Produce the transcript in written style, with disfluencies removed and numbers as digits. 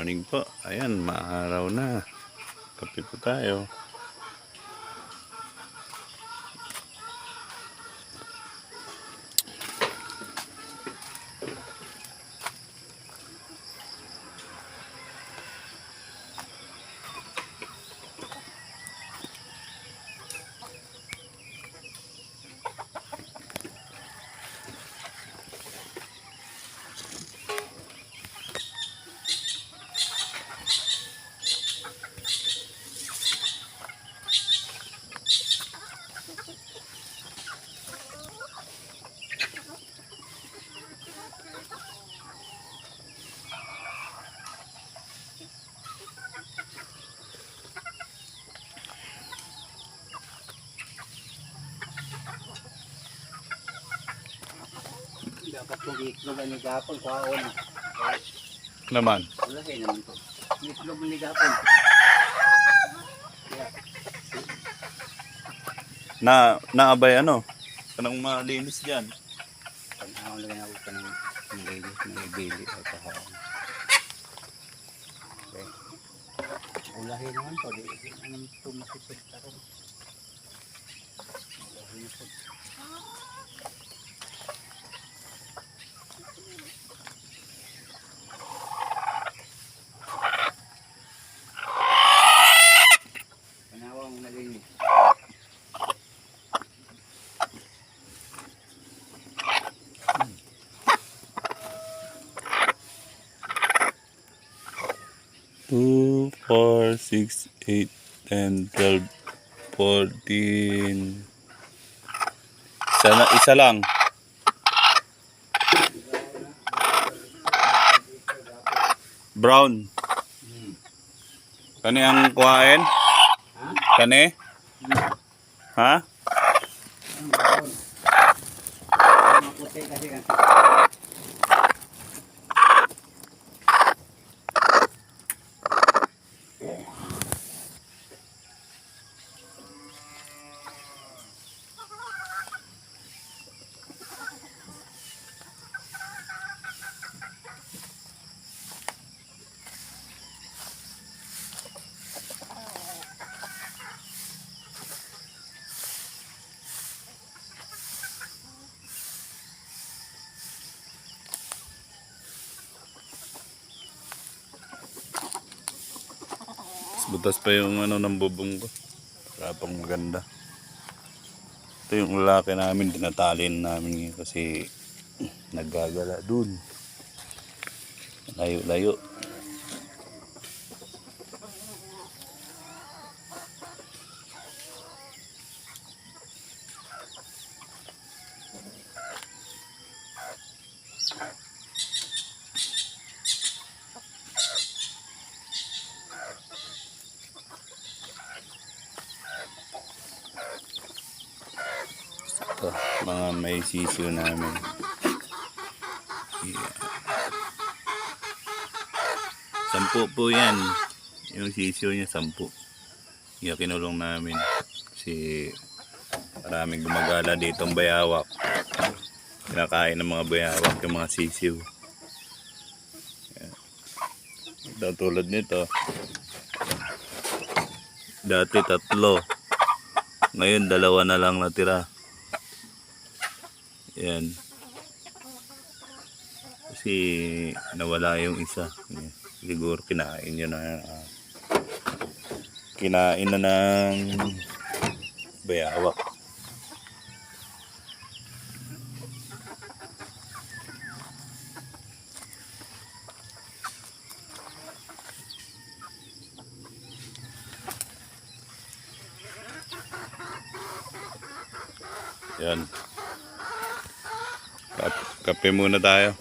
morning po. Ayan, maaraw na. Kape po tayo. Dapat kung itlog ang nigapon, kwaon. Naman. Wala kayo naman to. Itlog ang nigapon. Naabay ano? Kanang malinis dyan. Panahon lang ako ka ng nililis na ibili at kahon. Okay. Ulahin naman to. Di naman ito masipit ako. Ulahin na po. Panawang nalinis. Two, 4, 6, 8, 10, 12, 14. Isa lang. Brown. Kani ang kuhain? Kani? Ha? Maputi kasi kan. Butas pa yung ano ng bubong ko. Rapang maganda. Ito yung lalaki namin, tinatalin namin kasi naggagala dun. Layo-layo. Ito, mga may sisiyo namin. Yeah. 10 po yan. Yung sisiyo niya 10. Yung kinulong namin. Kasi maraming gumagala dito ang bayawak. Kinakain ng mga bayawak yung mga sisiyo. Ito, tulad nito. Dati 3. Ngayon 2 na lang natira. Yan. Kasi nawala yung isa. Siguro kinain yun na. Kinain na ng bayawak. Yan. Kape muna tayo.